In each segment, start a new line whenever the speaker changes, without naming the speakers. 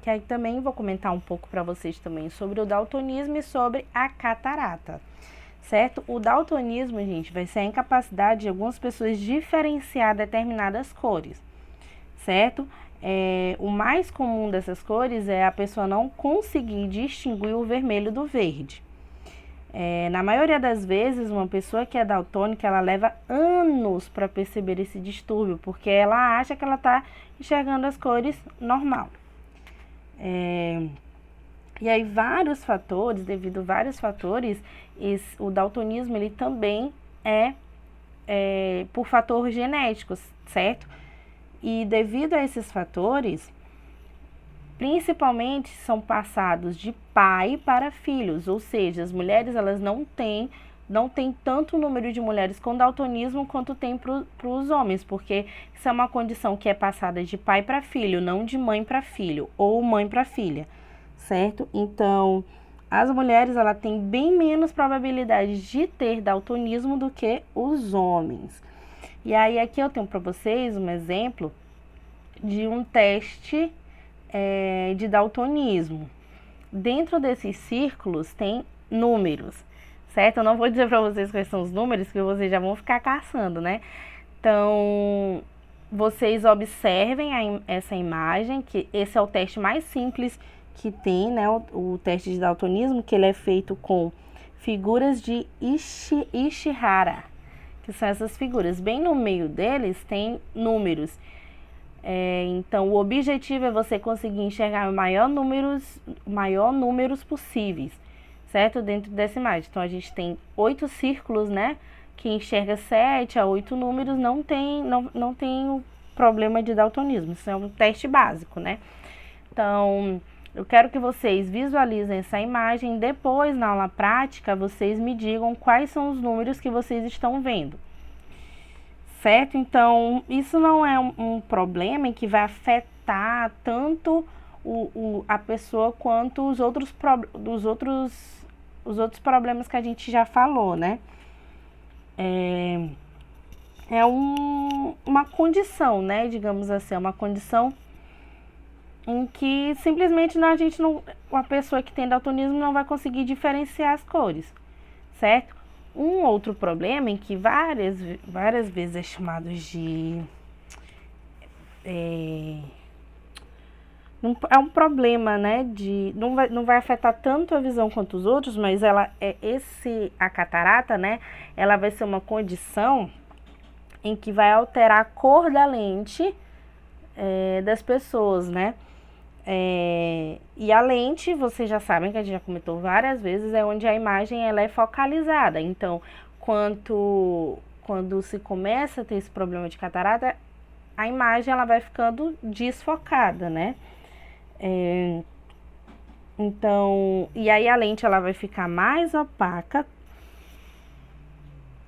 que aí também vou comentar um pouco para vocês também sobre o daltonismo e sobre a catarata, certo? O daltonismo, gente, vai ser a incapacidade de algumas pessoas diferenciar determinadas cores, certo? O mais comum dessas cores é a pessoa não conseguir distinguir o vermelho do verde. Na maioria das vezes, uma pessoa que é daltônica, ela leva anos para perceber esse distúrbio, porque ela acha que ela está enxergando as cores normal. E aí, devido a vários fatores, o daltonismo ele também é por fatores genéticos, certo? E devido a esses fatores, principalmente são passados de pai para filhos, ou seja, as mulheres elas não têm tanto número de mulheres com daltonismo quanto tem para os homens, porque isso é uma condição que é passada de pai para filho, não de mãe para filho ou mãe para filha, certo? Então, as mulheres ela têm bem menos probabilidade de ter daltonismo do que os homens. E aí aqui eu tenho para vocês um exemplo de um teste de daltonismo. Dentro desses círculos tem números, certo? Eu não vou dizer para vocês quais são os números, que vocês já vão ficar caçando, né? Então, vocês observem essa imagem, que esse é o teste mais simples que tem, né? O teste de daltonismo, que ele é feito com figuras de Ishihara, que são essas figuras. Bem no meio deles tem números. Então, o objetivo é você conseguir enxergar o maior números possíveis, certo? Dentro dessa imagem. Então, a gente tem 8 círculos, né? Que enxerga 7 a 8 números, não tem o problema de daltonismo. Isso é um teste básico, né? Então, eu quero que vocês visualizem essa imagem. Depois, na aula prática, vocês me digam quais são os números que vocês estão vendo. Certo? Então, isso não é um problema em que vai afetar tanto a pessoa quanto os outros problemas que a gente já falou, né? Uma condição, né? Digamos assim, uma condição em que simplesmente a pessoa que tem daltonismo não vai conseguir diferenciar as cores, certo? Um outro problema em que várias vezes é chamado de... É um problema, né? Não vai afetar tanto a visão quanto os outros, mas a catarata, né? Ela vai ser uma condição em que vai alterar a cor da lente das pessoas, né? E a lente, vocês já sabem que a gente já comentou várias vezes, é onde a imagem ela é focalizada. Então, quando se começa a ter esse problema de catarata, a imagem ela vai ficando desfocada, né? Então, e aí a lente ela vai ficar mais opaca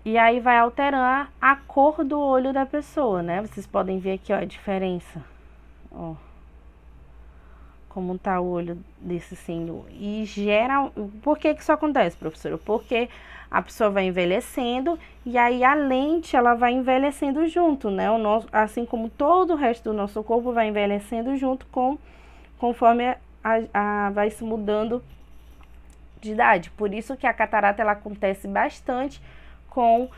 e aí vai alterar a cor do olho da pessoa, né? Vocês podem ver aqui, ó, a diferença, ó. Como tá o olho desse senhor. E por que isso acontece, professora? Porque a pessoa vai envelhecendo e aí a lente ela vai envelhecendo junto, né? Assim como todo o resto do nosso corpo vai envelhecendo junto conforme vai se mudando de idade. Por isso que a catarata ela acontece bastante com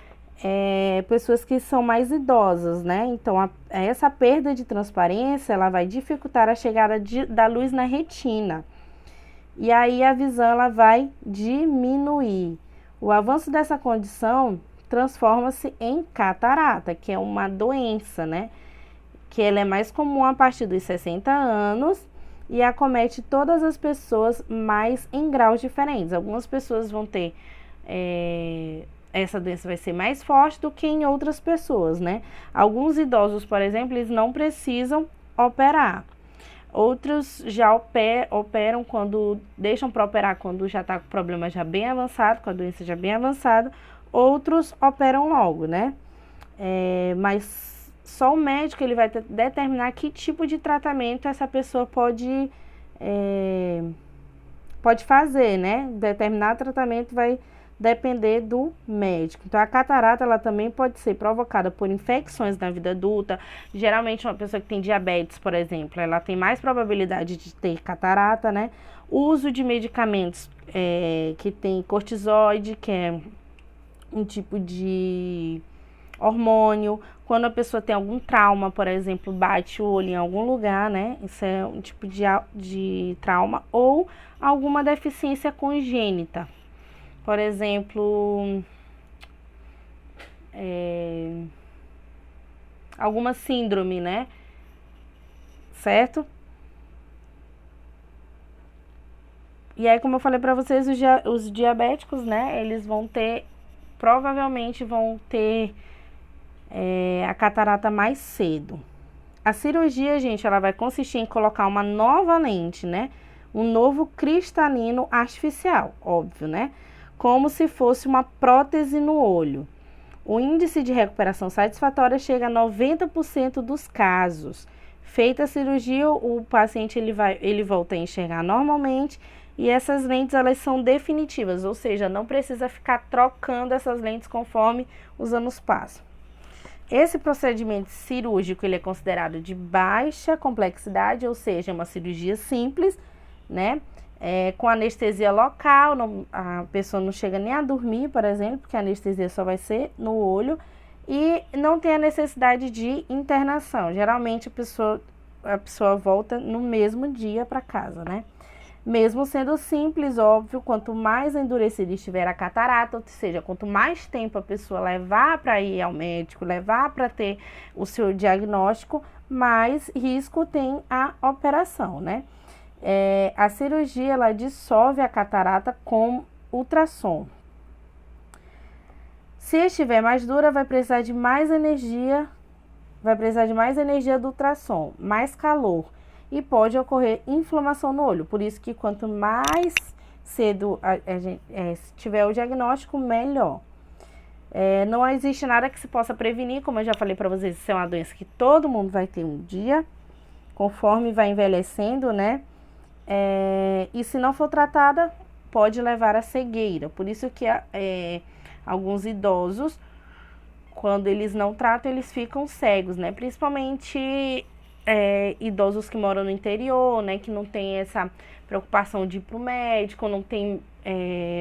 pessoas que são mais idosas, né? Então, essa perda de transparência, ela vai dificultar a chegada da luz na retina. E aí, a visão, ela vai diminuir. O avanço dessa condição transforma-se em catarata, que é uma doença, né? Que ela é mais comum a partir dos 60 anos e acomete todas as pessoas, mas em graus diferentes. Algumas pessoas vão ter... essa doença vai ser mais forte do que em outras pessoas, né? Alguns idosos, por exemplo, eles não precisam operar. Outros já operam deixam para operar quando já está com o problema já bem avançado, com a doença já bem avançada. Outros operam logo, né? Mas só o médico ele vai determinar que tipo de tratamento essa pessoa pode fazer, né? Determinar tratamento vai depender do médico. Então, a catarata, ela também pode ser provocada por infecções na vida adulta. Geralmente, uma pessoa que tem diabetes, por exemplo, ela tem mais probabilidade de ter catarata, né? O uso de medicamentos que tem cortisoide, que é um tipo de hormônio. Quando a pessoa tem algum trauma, por exemplo, bate o olho em algum lugar, né? Isso é um tipo de trauma. Ou alguma deficiência congênita. Por exemplo, alguma síndrome, né? Certo? E aí, como eu falei pra vocês, os diabéticos, né? Eles provavelmente vão ter a catarata mais cedo. A cirurgia, gente, ela vai consistir em colocar uma nova lente, né? Um novo cristalino artificial, óbvio, né? Como se fosse uma prótese no olho. O índice de recuperação satisfatória chega a 90% dos casos. Feita a cirurgia, o paciente ele volta a enxergar normalmente e essas lentes elas são definitivas, ou seja, não precisa ficar trocando essas lentes conforme os anos passam. Esse procedimento cirúrgico ele é considerado de baixa complexidade, ou seja, uma cirurgia simples, né? Com anestesia local, a pessoa não chega nem a dormir, por exemplo, porque a anestesia só vai ser no olho e não tem a necessidade de internação. Geralmente a pessoa volta no mesmo dia para casa, né? Mesmo sendo simples, óbvio, quanto mais endurecida estiver a catarata, ou seja, quanto mais tempo a pessoa levar para ir ao médico, levar para ter o seu diagnóstico, mais risco tem a operação, né? A cirurgia, ela dissolve a catarata com ultrassom. Se estiver mais dura, vai precisar de mais energia do ultrassom, mais calor. E pode ocorrer inflamação no olho. Por isso que quanto mais cedo tiver o diagnóstico, melhor. Não existe nada que se possa prevenir, como eu já falei para vocês, isso é uma doença que todo mundo vai ter um dia, conforme vai envelhecendo, né? E se não for tratada, pode levar à cegueira. Por isso que alguns idosos, quando eles não tratam, eles ficam cegos, né? Principalmente idosos que moram no interior, né? Que não tem essa preocupação de ir pro médico, não tem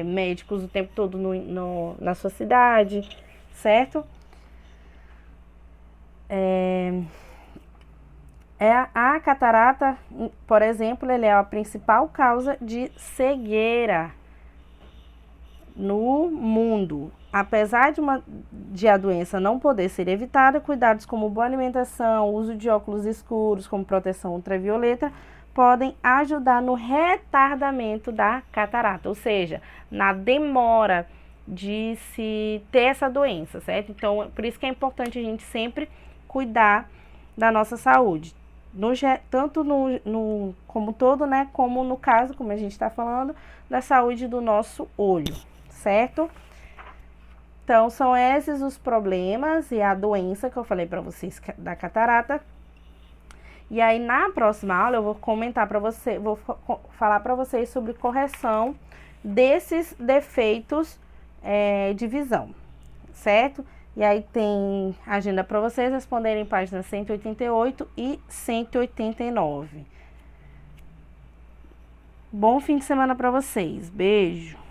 médicos o tempo todo na sua cidade, certo? A catarata, por exemplo, ela é a principal causa de cegueira no mundo. Apesar de a doença não poder ser evitada, cuidados como boa alimentação, uso de óculos escuros, como proteção ultravioleta, podem ajudar no retardamento da catarata, ou seja, na demora de se ter essa doença, certo? Então, por isso que é importante a gente sempre cuidar da nossa saúde, tanto como todo, né, como no caso, como a gente está falando, da saúde do nosso olho, certo? Então, são esses os problemas e a doença que eu falei para vocês da catarata. E aí, na próxima aula, eu vou falar para vocês sobre correção desses defeitos de visão, certo? E aí tem agenda para vocês responderem páginas 188 e 189. Bom fim de semana para vocês. Beijo!